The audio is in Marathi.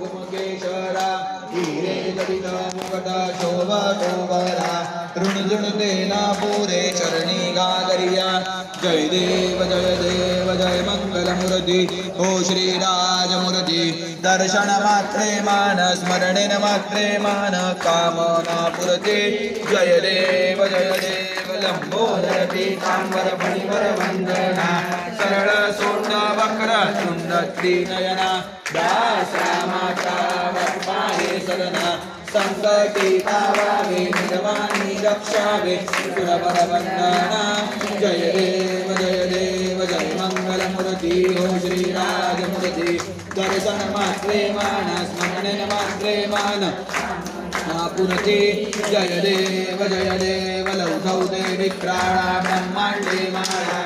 कुसुमकेशरा हीरे जडित मुकुट शोभा ऋणुजुणुतेना पूरे चरणी गागरिया जय देव जय मंगलमूर्ति ओ श्रीराजमूर्ति दर्शन मात्रे मान स्मरणेन मात्रे मान कामना पूर्ते जय देव लंबोदर पीतांबर फणिवर वंदना सरळ सोंड वक्र तुंड त्रिनयना दासा माता वत्पाहे सदना संकटी पावावे निर्वाणी रक्षावे सुरवर वंदना जय देव जय मंगलमूर्ति ओ श्रीराजमूर्ति दर्शन मात्रे मान स्मरणेन मात्रे मान पुनते जय देव लौकौ विक्राणा ब्रह्मांडे माया